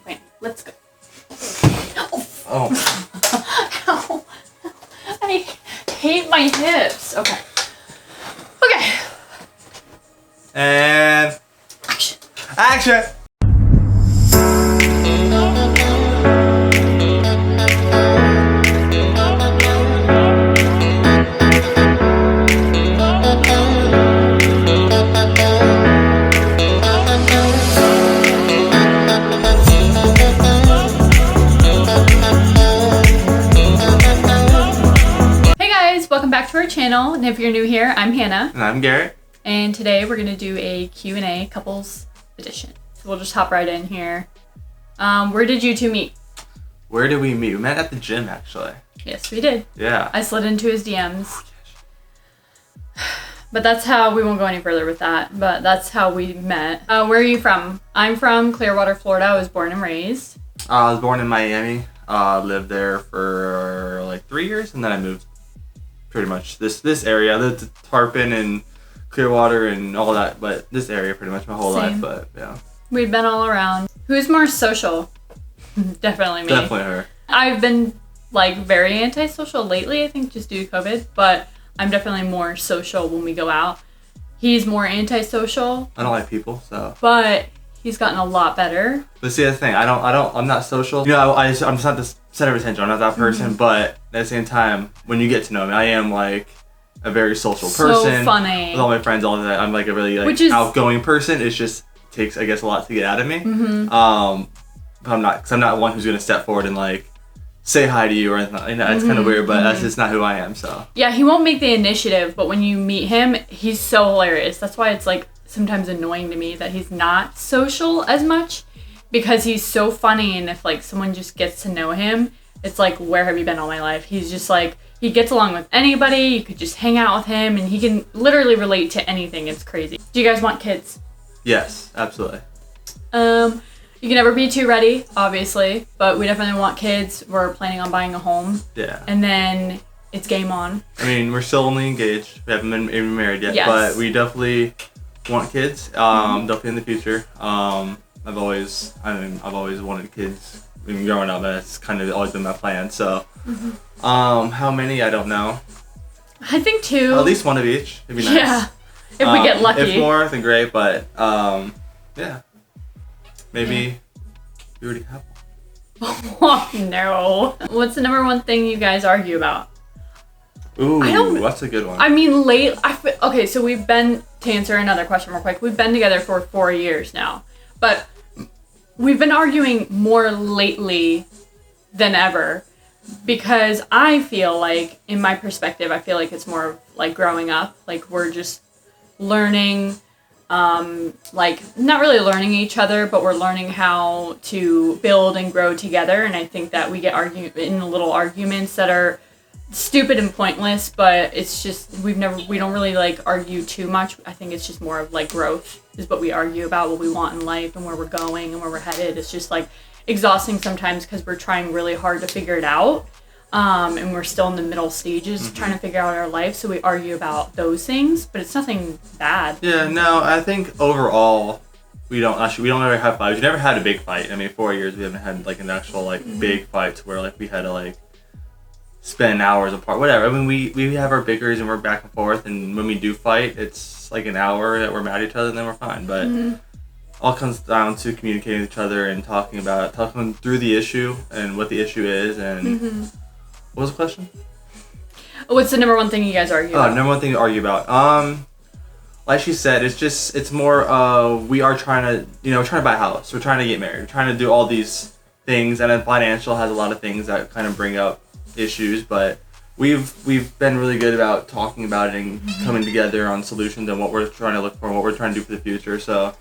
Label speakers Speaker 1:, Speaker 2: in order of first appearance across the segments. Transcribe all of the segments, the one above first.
Speaker 1: Wait, let's go.
Speaker 2: Oh.
Speaker 1: Ow. I hate my hips. Okay. Okay.
Speaker 2: And action.
Speaker 1: Welcome back to our channel, and if you're new here, I'm Hannah.
Speaker 2: And I'm Garrett.
Speaker 1: And today we're going to do a Q&A couples edition. So we'll just hop right in here. Where did you two meet?
Speaker 2: Where did we meet? We met at the gym, actually.
Speaker 1: Yes, we did.
Speaker 2: Yeah.
Speaker 1: I slid into his DMs. But that's how, we won't go any further with that, but that's how we met. Where are you from? I'm from Clearwater, Florida. I was born and raised.
Speaker 2: I was born in Miami. Lived there for like 3 years, and then I moved pretty much this area, the Tarpon and Clearwater and all that, but this area pretty much my whole life, but yeah.
Speaker 1: We've been all around. Who's more social? Definitely me.
Speaker 2: Definitely her.
Speaker 1: I've been like very antisocial lately, I think just due to COVID, but I'm definitely more social when we go out. He's more antisocial. I
Speaker 2: don't like people, so.
Speaker 1: But he's gotten a lot better.
Speaker 2: But see, that's the thing. I'm not social. You know, I'm just not the center of attention. I'm not that person. But at the same time, when you get to know me, I am like a very social person.
Speaker 1: So funny.
Speaker 2: With all my friends, all of that. I'm like a really outgoing person. It just takes, I guess, a lot to get out of me. But I'm not one who's gonna step forward and like say hi to you or anything. You know, it's kind of weird, but that's just not who I am. So. Yeah,
Speaker 1: he won't make the initiative, but when you meet him, he's so hilarious. That's why it's like sometimes annoying to me that he's not social as much, because he's so funny, and if like someone just gets to know him, it's like, where have you been all my life? He's just like, he gets along with anybody. You could just hang out with him and he can literally relate to anything. It's crazy. Do you guys want kids?
Speaker 2: Yes, absolutely.
Speaker 1: You can never be too ready, obviously, but we definitely want kids. We're planning on buying a home.
Speaker 2: Yeah.
Speaker 1: And then it's game on.
Speaker 2: I mean, we're still only engaged. We haven't been even married yet,
Speaker 1: yes.
Speaker 2: But we definitely want kids. Definitely in the future. I've always wanted kids. Even growing up, that's kind of always been my plan. So, how many? I don't know.
Speaker 1: I think 2.
Speaker 2: At least one of each. It'd be nice.
Speaker 1: Yeah, if we get lucky.
Speaker 2: If more, then great. But yeah, maybe we already have one.
Speaker 1: Oh no! What's the number one thing you guys argue about?
Speaker 2: Ooh, that's a good one.
Speaker 1: I mean, okay, so we've been, to answer another question real quick, we've been together for 4 years now, but we've been arguing more lately than ever, because I feel like, in my perspective, I feel like it's more like growing up. Like, we're just learning, like, not really learning each other, but we're learning how to build and grow together. And I think that we get in little arguments that are stupid and pointless, but it's just, we don't really like argue too much. I think it's just more of like growth is what we argue about, what we want in life and where we're going and where we're headed. It's just like exhausting sometimes because we're trying really hard to figure it out, and we're still in the middle stages trying to figure out our life, so we argue about those things, but it's nothing bad.
Speaker 2: Yeah, no, I think overall we don't ever have fights. We never had a big fight. I mean, 4 years we haven't had like an actual like big fight where like we had to like spend hours apart, whatever. I mean, we have our bickers and we're back and forth, and when we do fight, it's like an hour that we're mad at each other and then we're fine. But all comes down to communicating with each other and talking through the issue and what the issue is. And what was the question?
Speaker 1: What's the number one thing you guys argue about?
Speaker 2: Number one thing to argue about. Like she said, it's more we are trying to buy a house. We're trying to get married. We're trying to do all these things, and then financial has a lot of things that kind of bring up issues, but we've been really good about talking about it and coming together on solutions and what we're trying to look for and what we're trying to do for the future. So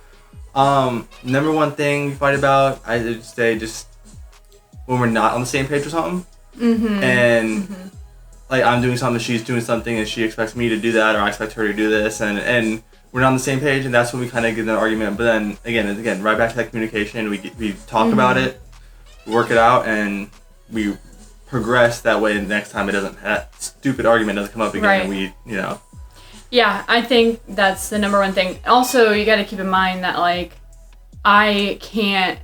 Speaker 2: number one thing we fight about, I would say, just when we're not on the same page with something, and like I'm doing something, she's doing something, and she expects me to do that, or I expect her to do this, and we're not on the same page, and that's when we kind of get in an argument. But then again, right back to that communication, we talk about it, work it out, and we progress that way. The next time that stupid argument doesn't come up again. Right. And we,
Speaker 1: Yeah, I think that's the number one thing. Also, you got to keep in mind that like I can't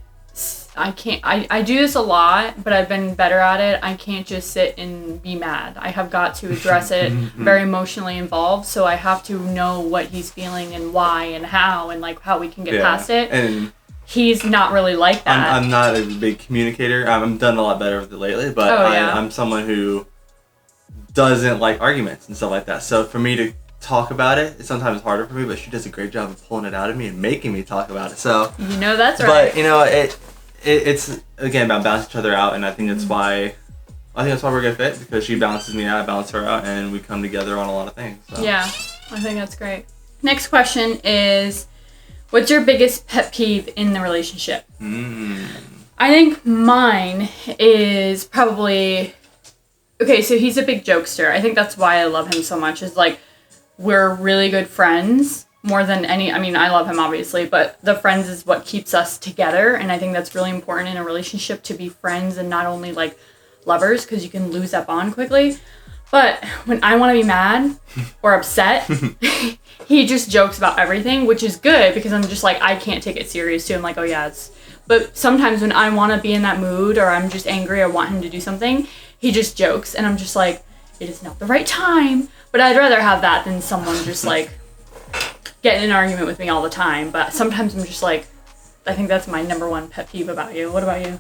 Speaker 1: I can't, I do this a lot, but I've been better at it. I can't just sit and be mad. I have got to address it, very emotionally involved, so I have to know what he's feeling and why and how and like how we can get past it.
Speaker 2: And
Speaker 1: he's not really like that.
Speaker 2: I'm not a big communicator. I'm done a lot better with it lately, but I'm someone who doesn't like arguments and stuff like that. So for me to talk about it, it's sometimes harder for me, but she does a great job of pulling it out of me and making me talk about it. So
Speaker 1: that's right.
Speaker 2: But it's again about balancing each other out, and I think that's why we're a good fit, because she balances me out, I balance her out, and we come together on a lot of things. So.
Speaker 1: Yeah, I think that's great. Next question is, what's your biggest pet peeve in the relationship? I think mine is probably, okay, so he's a big jokester. I think that's why I love him so much, is like, we're really good friends more than any, I mean, I love him obviously, but the friends is what keeps us together. And I think that's really important in a relationship, to be friends and not only like lovers, because you can lose that bond quickly. But when I want to be mad or upset, he just jokes about everything, which is good because I'm just like, I can't take it serious too. I'm like, oh yeah, but sometimes when I want to be in that mood or I'm just angry, I want him to do something, he just jokes and I'm just like, it is not the right time. But I'd rather have that than someone just like get in an argument with me all the time. But sometimes I'm just like, I think that's my number one pet peeve about you. What about you?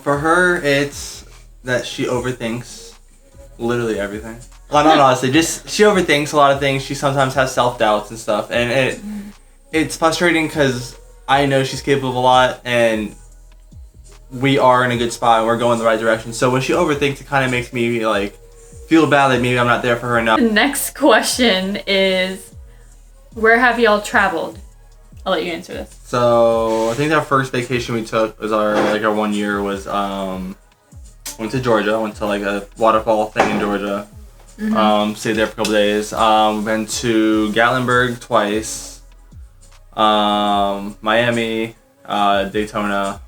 Speaker 2: For her, it's that she overthinks literally everything. Well, not honestly, just she overthinks a lot of things. She sometimes has self-doubts and stuff, and it's frustrating because I know she's capable of a lot, and we are in a good spot and we're going the right direction. So when she overthinks, it kind of makes me like feel bad that maybe I'm not there for her enough.
Speaker 1: The next question is, where have y'all traveled? I'll let you answer this.
Speaker 2: So I think our first vacation we took was our 1 year was went to Georgia. Went to like a waterfall thing in Georgia. Stayed there for a couple days. We've been to Gatlinburg twice. Miami, Daytona.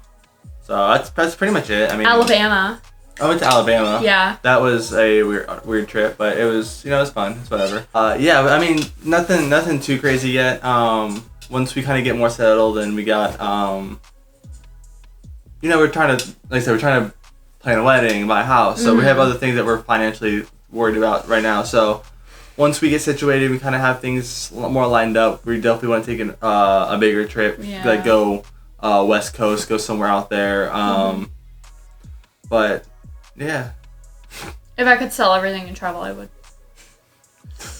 Speaker 2: So that's pretty much it. I mean,
Speaker 1: Alabama.
Speaker 2: I went to Alabama.
Speaker 1: Yeah.
Speaker 2: That was a weird trip, but it was, it was fun. It's whatever. Yeah, but I mean, nothing too crazy yet. Once we kind of get more settled and we got, we're trying to, like I said, we're trying to plan a wedding, buy a house. So we have other things that we're financially worried about right now. So once we get situated, we kind of have things more lined up. We definitely want to take a bigger trip, like go West Coast, go somewhere out there. But yeah.
Speaker 1: If I could sell everything and travel, I would.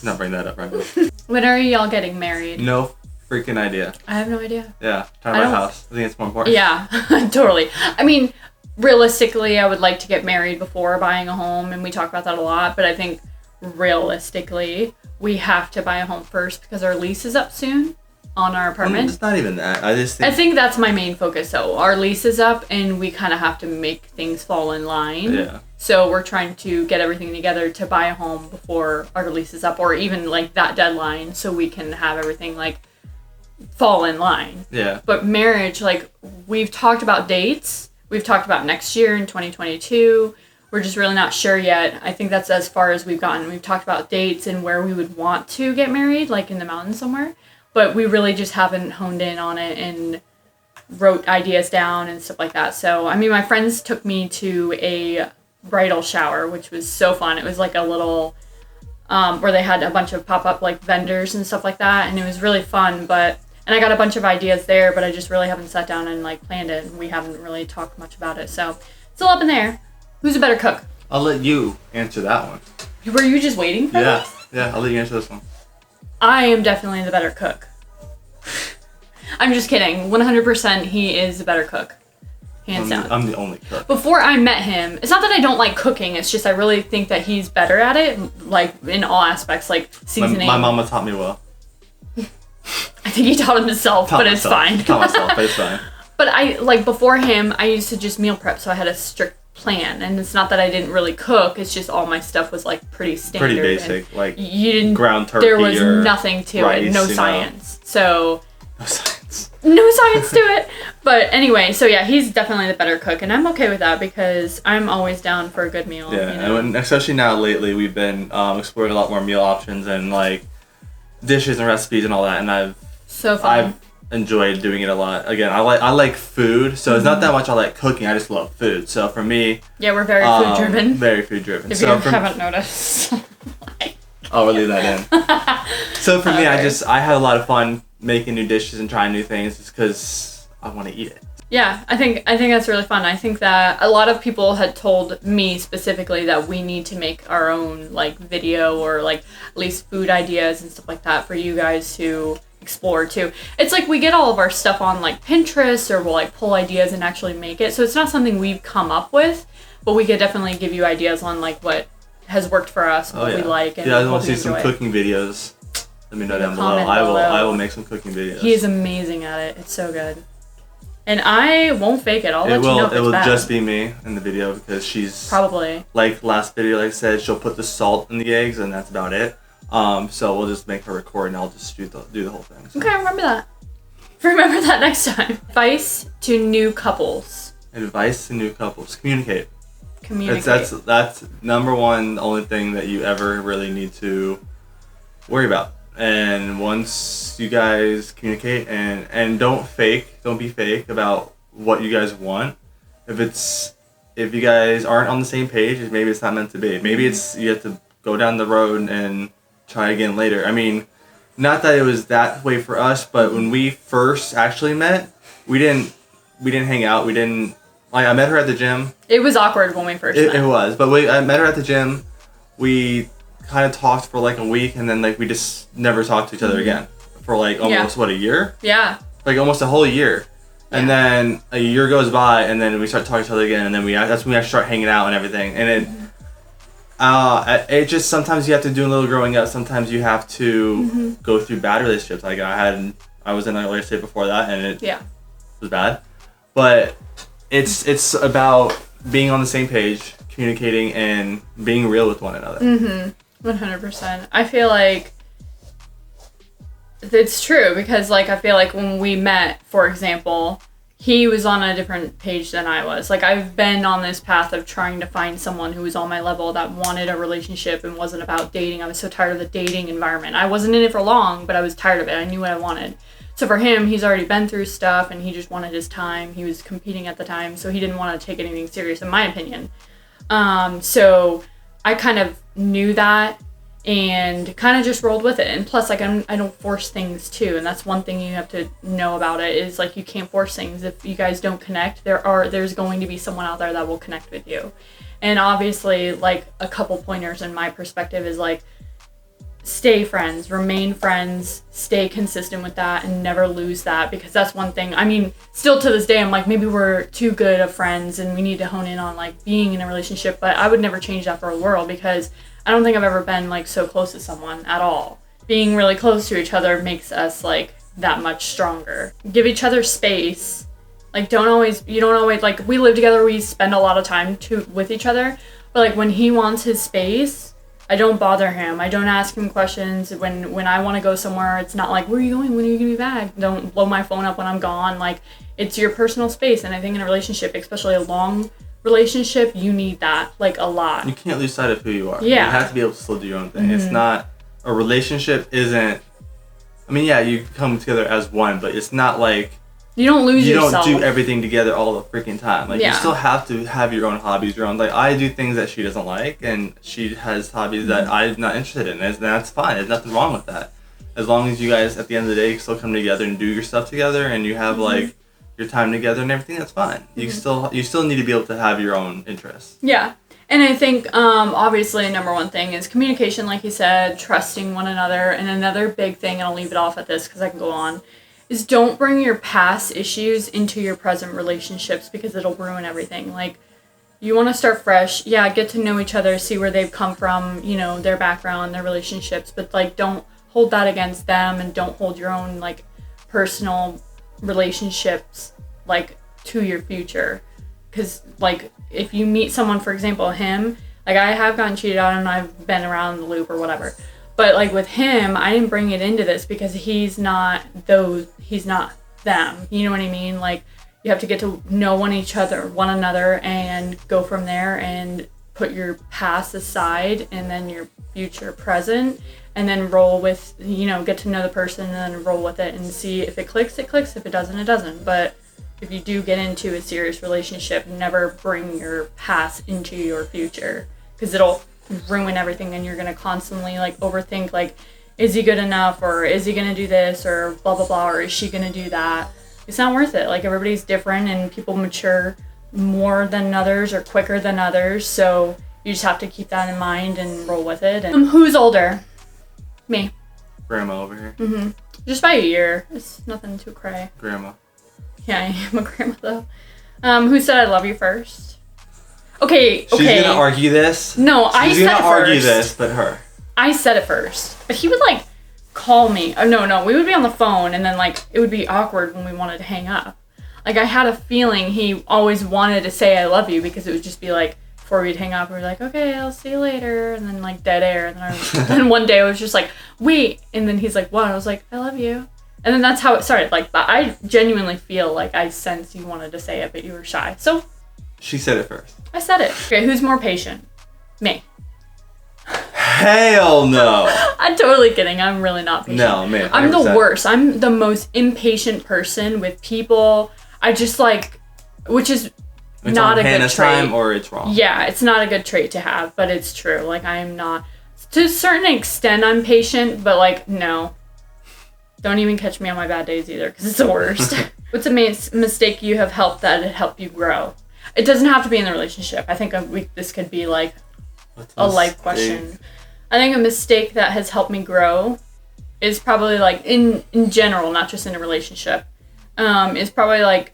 Speaker 2: Not bring that up right now.
Speaker 1: When are y'all getting married?
Speaker 2: No freaking idea.
Speaker 1: I have no idea.
Speaker 2: Yeah, trying to buy a house. I think it's more important.
Speaker 1: Yeah, totally. I mean, realistically, I would like to get married before buying a home, and we talk about that a lot, but I think realistically, we have to buy a home first because our lease is up soon on our apartment.
Speaker 2: It's not even that. I
Speaker 1: think that's my main focus, though. Our lease is up, and we kind of have to make things fall in line.
Speaker 2: Yeah.
Speaker 1: So we're trying to get everything together to buy a home before our lease is up, or even like that deadline, so we can have everything like fall in line.
Speaker 2: Yeah.
Speaker 1: But marriage, like, we've talked about dates. We've talked about next year in 2022. We're just really not sure yet. I think that's as far as we've gotten. We've talked about dates and where we would want to get married, like in the mountains somewhere. But we really just haven't honed in on it and wrote ideas down and stuff like that. So, I mean, my friends took me to a bridal shower, which was so fun. It was like a little, where they had a bunch of pop-up like vendors and stuff like that. And it was really fun, and I got a bunch of ideas there, but I just really haven't sat down and like planned it. And we haven't really talked much about it. So, still up in there. Who's a better cook?
Speaker 2: I'll let you answer that one.
Speaker 1: Were you just waiting for this?
Speaker 2: Yeah, I'll let you answer this one.
Speaker 1: I am definitely the better cook. I'm just kidding. 100% he is the better cook. Hands down.
Speaker 2: I'm the only cook.
Speaker 1: Before I met him, it's not that I don't like cooking, it's just I really think that he's better at it, like in all aspects, like seasoning.
Speaker 2: My mama taught me well.
Speaker 1: I think he taught himself, but it's fine.
Speaker 2: Taught myself, but it's fine.
Speaker 1: But I, like, before him, I used to just meal prep, so I had a strict plan. And it's not that I didn't really cook, it's just all my stuff was, like, pretty standard.
Speaker 2: Pretty basic, like
Speaker 1: you didn't,
Speaker 2: ground turkey.
Speaker 1: There was nothing to
Speaker 2: rice,
Speaker 1: it, no science. So...
Speaker 2: No science.
Speaker 1: No science to it. But anyway, so yeah, he's definitely the better cook. And I'm okay with that because I'm always down for a good meal.
Speaker 2: Yeah, and especially now lately, we've been exploring a lot more meal options and, like, dishes and recipes and all that. And
Speaker 1: So fun.
Speaker 2: enjoy doing it a lot. Again, I like food, so it's not that much I like cooking. I just love food. So for me,
Speaker 1: Yeah, we're very food driven.
Speaker 2: Very food driven.
Speaker 1: If
Speaker 2: so
Speaker 1: you haven't noticed.
Speaker 2: I'll leave that in. So for me, I had a lot of fun making new dishes and trying new things just because I want to eat it.
Speaker 1: Yeah, I think that's really fun. I think that a lot of people had told me specifically that we need to make our own like video or like at least food ideas and stuff like that for you guys to explore too. It's like we get all of our stuff on like Pinterest, or we'll like pull ideas and actually make it. So it's not something we've come up with, but we could definitely give you ideas on like what has worked for us, what we like, and
Speaker 2: I want to see some cooking videos. Let me know down below. I will make some cooking videos.
Speaker 1: He is amazing at it. It's so good. And I won't fake it. I'll let you know if it's bad.
Speaker 2: It will just be me in the video because she's
Speaker 1: probably
Speaker 2: like last video. Like I said, she'll put the salt in the eggs, and that's about it. So we'll just make her record, and I'll just do the whole thing. So.
Speaker 1: Okay, remember that. Remember that next time. Advice to new couples.
Speaker 2: Advice to new couples: communicate.
Speaker 1: Communicate.
Speaker 2: That's number one. The only thing that you ever really need to worry about. And once you guys communicate and don't be fake about what you guys want. If you guys aren't on the same page, maybe it's not meant to be. Maybe you have to go down the road and try again later. I mean, not that it was that way for us, but when we first actually met, we didn't hang out. We didn't like. I met her at the gym.
Speaker 1: It was awkward when we first met.
Speaker 2: It was, but I met her at the gym. We kind of talked for like a week, and then like we just never talked to each other again for like almost a year?
Speaker 1: Yeah. Like
Speaker 2: almost a whole year. Yeah. And then a year goes by, and then we start talking to each other again, and then that's when we actually start hanging out and everything. And it just sometimes you have to do a little growing up. Sometimes you have to go through bad relationships. Like I was in a relationship before that, and it was bad. But it's about being on the same page, communicating, and being real with one another.
Speaker 1: 100%. I feel like it's true because like I feel like when we met, for example, he was on a different page than I was. Like I've been on this path of trying to find someone who was on my level that wanted a relationship and wasn't about dating. I was so tired of the dating environment. I wasn't in it for long, but I was tired of it. I knew what I wanted. So for him, he's already been through stuff and he just wanted his time. He was competing at the time, so he didn't want to take anything serious, in my opinion. So I kind of knew that and kind of just rolled with it. And plus, like, I don't force things too. And that's one thing you have to know about it is like you can't force things. If you guys don't connect, there's going to be someone out there that will connect with you. And obviously, like a couple pointers in my perspective is like, stay friends, remain friends, stay consistent with that, and never lose that, because that's one thing. I mean, still to this day, I'm like, maybe we're too good of friends and we need to hone in on like being in a relationship, but I would never change that for a world, because I don't think I've ever been like so close to someone at all. Being really close to each other makes us like that much stronger. Give each other space. Like you don't always, like we live together, we spend a lot of time with each other, but like when he wants his space, I don't bother him. I don't ask him questions. When I want to go somewhere, it's not like, where are you going? When are you going to be back? Don't blow my phone up when I'm gone. Like, it's your personal space. And I think in a relationship, especially a long relationship, you need that, like, a lot.
Speaker 2: You can't lose sight of who you are.
Speaker 1: Yeah.
Speaker 2: You have to be able to still do your own thing. It's not, a relationship isn't, I mean, yeah, you come together as one, but it's not like,
Speaker 1: you don't lose yourself.
Speaker 2: You don't do everything together all the freaking time. Like, you still have to have your own hobbies, your own, like, I do things that she doesn't like, and she has hobbies that I'm not interested in, and that's fine. There's nothing wrong with that. As long as you guys, at the end of the day, still come together and do your stuff together, and you have, like, your time together and everything, that's fine. You still need to be able to have your own interests. Yeah.
Speaker 1: And I think, obviously, number one thing is communication, like you said, trusting one another, and another big thing, and I'll leave it off at this because I can go on, is don't bring your past issues into your present relationships, because it'll ruin everything. Like, you want to start fresh. Yeah, get to know each other, see where they've come from, you know, their background, their relationships, but like don't hold that against them, and don't hold your own like personal relationships like to your future. Because like if you meet someone, for example, him, like I have gotten cheated on and I've been around the loop or whatever. But like with him, I didn't bring it into this because he's not them. You know what I mean? Like you have to get to know one another, and go from there, and put your past aside and then your future present, and then roll with, get to know the person and then roll with it and see if it clicks, it clicks. If it doesn't, it doesn't. But if you do get into a serious relationship, never bring your past into your future, because it'll ruin everything, and you're going to constantly like overthink, like, is he good enough, or is he going to do this, or blah, blah, blah, or is she going to do that? It's not worth it. Like, everybody's different, and people mature more than others or quicker than others, so you just have to keep that in mind and roll with it. And who's older? Me.
Speaker 2: Grandma over here.
Speaker 1: Mm-hmm. Just by a year. It's nothing too cray.
Speaker 2: Grandma.
Speaker 1: Yeah, I am a grandma though. Who said I love you first? Okay.
Speaker 2: She's gonna argue this.
Speaker 1: No, I said it first. She's gonna argue
Speaker 2: this, but her.
Speaker 1: I said it first. But he would like call me. Oh, no, we would be on the phone, and then like it would be awkward when we wanted to hang up. Like, I had a feeling he always wanted to say I love you, because it would just be like, before we'd hang up, we'd be like, okay, I'll see you later, and then like dead air, and then one day I was just like, wait, and then he's like, what? I was like, I love you. And then that's how it started. Like, but I genuinely feel like I sensed you wanted to say it, but you were shy. So
Speaker 2: she said it first.
Speaker 1: I said it. Okay, who's more patient? Me.
Speaker 2: Hell no.
Speaker 1: I'm totally kidding. I'm really not patient.
Speaker 2: No, man.
Speaker 1: I'm the worst. I'm the most impatient person with people. I just like, which is
Speaker 2: it's
Speaker 1: not a good
Speaker 2: Hannah's
Speaker 1: trait.
Speaker 2: Time, or it's wrong.
Speaker 1: Yeah, it's not a good trait to have, but it's true. Like, I am not, to a certain extent, I'm patient, but like, no. Don't even catch me on my bad days either, because it's the worst. What's a mistake you have helped that it helped you grow? It doesn't have to be in the relationship. I think this could be like a life question. I think a mistake that has helped me grow is probably like in general, not just in a relationship, is probably like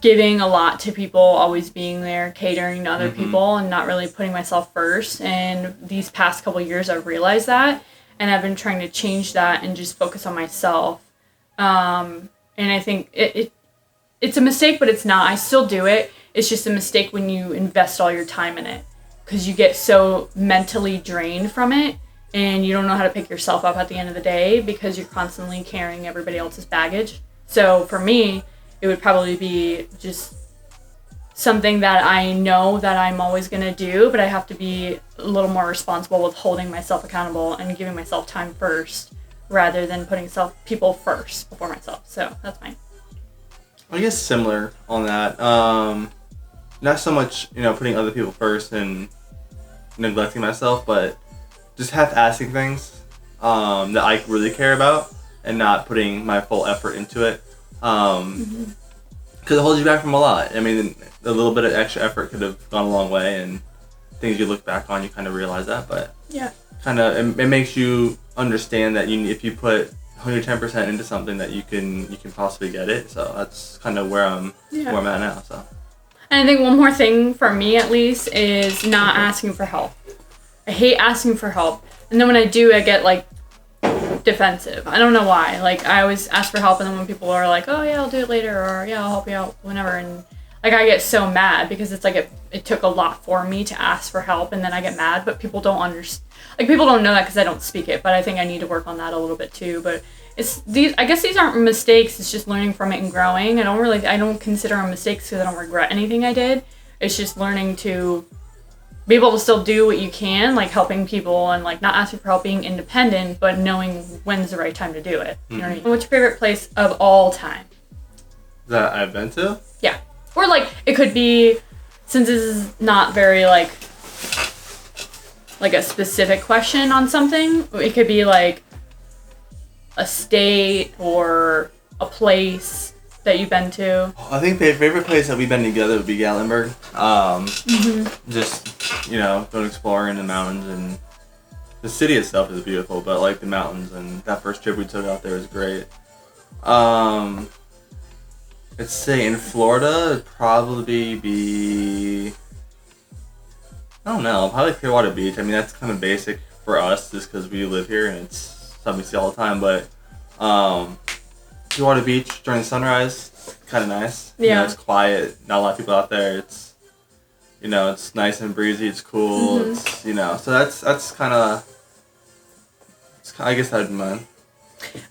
Speaker 1: giving a lot to people, always being there, catering to other people, and not really putting myself first. And these past couple years, I've realized that, and I've been trying to change that and just focus on myself. And I think it's a mistake, but it's not. I still do it. It's just a mistake when you invest all your time in it, because you get so mentally drained from it, and you don't know how to pick yourself up at the end of the day, because you're constantly carrying everybody else's baggage. So for me, it would probably be just something that I know that I'm always going to do, but I have to be a little more responsible with holding myself accountable and giving myself time first, rather than putting people first before myself. So that's mine.
Speaker 2: I guess similar on that. Not so much, putting other people first and neglecting myself, but just half-assing things that I really care about and not putting my full effort into it. Because it holds you back from a lot. I mean, a little bit of extra effort could have gone a long way, and things you look back on, you kind of realize that. But
Speaker 1: yeah,
Speaker 2: kind of it makes you understand that if you put 110% into something, that you can possibly get it. So that's kind of where I'm at now. So.
Speaker 1: And I think one more thing for me, at least, is not asking for help. I hate asking for help, and then when I do, I get like defensive. I don't know why. Like, I always ask for help, and then when people are like, oh yeah, I'll do it later, or yeah, I'll help you out whenever, and like, I get so mad, because it's like it took a lot for me to ask for help, and then I get mad, but people don't understand. Like, people don't know that because I don't speak it, but I think I need to work on that a little bit too. But I guess these aren't mistakes. It's just learning from it and growing. I don't consider them mistakes because I don't regret anything I did. It's just learning to be able to still do what you can, like helping people and like not asking for help, being independent, but knowing when's the right time to do it. You know what I mean? What's your favorite place of all time?
Speaker 2: That I've been to?
Speaker 1: Yeah. Or like, it could be, since this is not very like a specific question on something, it could be like a state or a place that you've been to.
Speaker 2: I think the favorite place that we've been together would be Gatlinburg. Just, going exploring the mountains, and the city itself is beautiful, but like the mountains, and that first trip we took out there was great. Let's say in Florida, it'd probably be, I don't know, probably Clearwater Beach. I mean, that's kind of basic for us just because we live here and it's something we see all the time, but Clearwater Beach during sunrise, kind of nice.
Speaker 1: Yeah.
Speaker 2: It's quiet, not a lot of people out there. It's, it's nice and breezy, it's cool, it's, so that's kind of, I guess that'd be mine.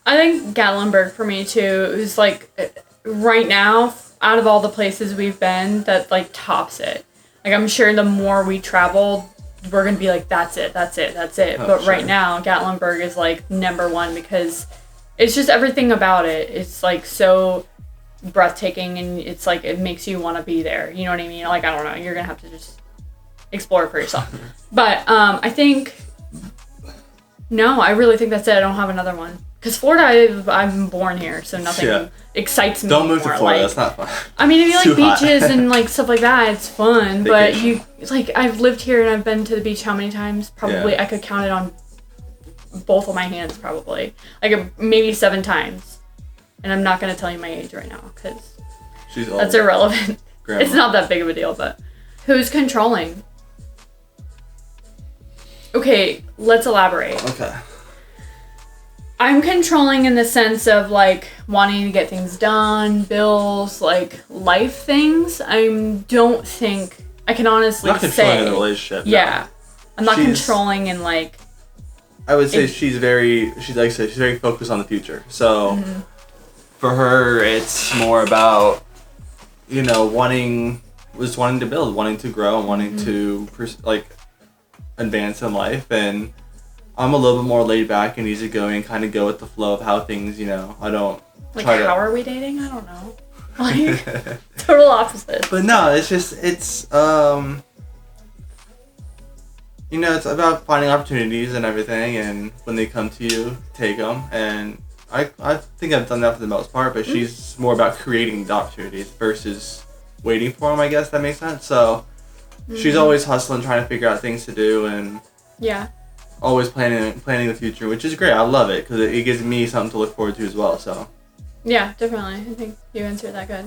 Speaker 1: I think Gatlinburg for me too is like, right now, out of all the places we've been, that like tops it. Like, I'm sure the more we travel, we're gonna be like, that's it.
Speaker 2: Oh,
Speaker 1: But
Speaker 2: sure.
Speaker 1: right now, Gatlinburg is like #1 because it's just everything about it. It's like so breathtaking, and it's like it makes you want to be there. You know what I mean? Like, I don't know. You're gonna have to just explore it for yourself. But I think no, I really think that's it. I don't have another one. Because Florida, I'm born here, so nothing excites me.
Speaker 2: Don't move to
Speaker 1: more.
Speaker 2: Florida.
Speaker 1: Like,
Speaker 2: That's not fun.
Speaker 1: I mean, if you
Speaker 2: Too
Speaker 1: like
Speaker 2: hot.
Speaker 1: beaches and like stuff like that, it's fun. But
Speaker 2: Vacation.
Speaker 1: it's like I've lived here and I've been to the beach how many times? Probably I could count it on both of my hands. Probably like maybe 7 times. And I'm not gonna tell you my age right now because
Speaker 2: She's old.
Speaker 1: that's irrelevant.
Speaker 2: Grandma.
Speaker 1: It's not that big of a deal. But who's controlling? Okay, let's elaborate.
Speaker 2: Okay.
Speaker 1: I'm controlling in the sense of like wanting to get things done, bills, like life things. I don't think I can honestly
Speaker 2: Not controlling
Speaker 1: say.
Speaker 2: the relationship. no.
Speaker 1: Yeah, I'm not
Speaker 2: She's-
Speaker 1: controlling in like.
Speaker 2: I would say she's like I said, she's very focused on the future. So for her, it's more about, wanting to build, wanting to grow, wanting to advance in life. And I'm a little bit more laid back and easygoing, kind of go with the flow of how things, I don't
Speaker 1: Like,
Speaker 2: try
Speaker 1: how
Speaker 2: to.
Speaker 1: are we dating? I don't know. Like, total opposite.
Speaker 2: But no, it's it's about finding opportunities and everything, and when they come to you, take them. And I think I've done that for the most part, but she's more about creating the opportunities versus waiting for them, I guess that makes sense. So she's always hustling, trying to figure out things to do, and
Speaker 1: Yeah.
Speaker 2: always planning the future, which is great. I love it because it gives me something to look forward to as well. So
Speaker 1: Yeah, definitely. I think you answered that good.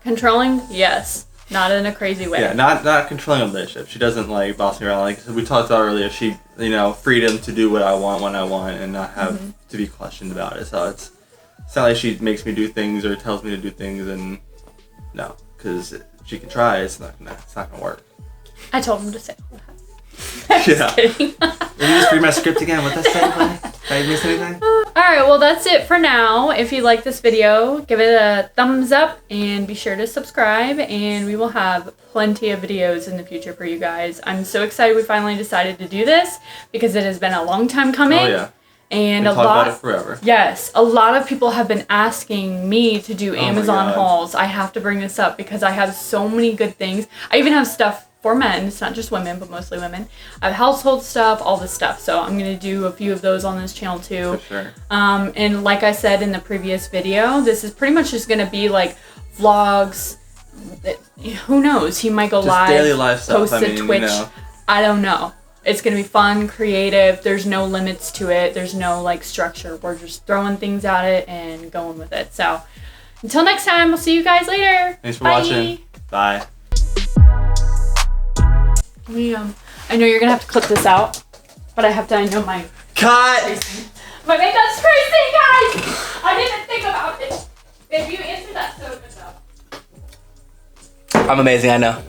Speaker 1: Controlling? Yes. Not in a crazy way.
Speaker 2: yeah, not controlling a relationship. She doesn't like boss me around. Like we talked about earlier, she freedom to do what I want when I want and not have to be questioned about it. So it's not like she makes me do things or tells me to do things, and no, because she can try. It's not gonna work.
Speaker 1: I told him to say all that.
Speaker 2: Yeah.
Speaker 1: Just kidding.
Speaker 2: Will you just read my script again? What that say, buddy? Did I miss anything?
Speaker 1: Alright, well that's it for now. If you like this video, give it a thumbs up and be sure to subscribe, and we will have plenty of videos in the future for you guys. I'm so excited we finally decided to do this because it has been a long time coming.
Speaker 2: Oh yeah.
Speaker 1: And
Speaker 2: We
Speaker 1: a
Speaker 2: talk
Speaker 1: lot
Speaker 2: about it forever.
Speaker 1: Yes, a lot of people have been asking me to do
Speaker 2: my
Speaker 1: Amazon
Speaker 2: God.
Speaker 1: hauls. I have to bring this up because I have so many good things. I even have stuff for men. It's not just women, but mostly women. I have household stuff, all this stuff. So I'm going to do a few of those on this channel too.
Speaker 2: For sure.
Speaker 1: And like I said in the previous video, this is pretty much just going to be like vlogs. Who knows? He might go
Speaker 2: Just
Speaker 1: live,
Speaker 2: daily life stuff.
Speaker 1: post
Speaker 2: I
Speaker 1: to
Speaker 2: mean,
Speaker 1: Twitch. I don't know. It's going to be fun, creative. There's no limits to it. There's no like structure. We're just throwing things at it and going with it. So until next time, we'll see you guys later.
Speaker 2: Thanks for
Speaker 1: Bye.
Speaker 2: watching. Bye.
Speaker 1: I know you're going to have to clip this out, but I know my
Speaker 2: Cut!
Speaker 1: my makeup's crazy, guys! I didn't think about it. Babe, you answered that so good though.
Speaker 2: I'm amazing, I know.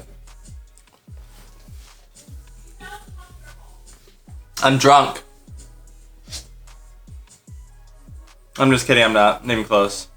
Speaker 2: I'm drunk. I'm just kidding, I'm not. Not even close.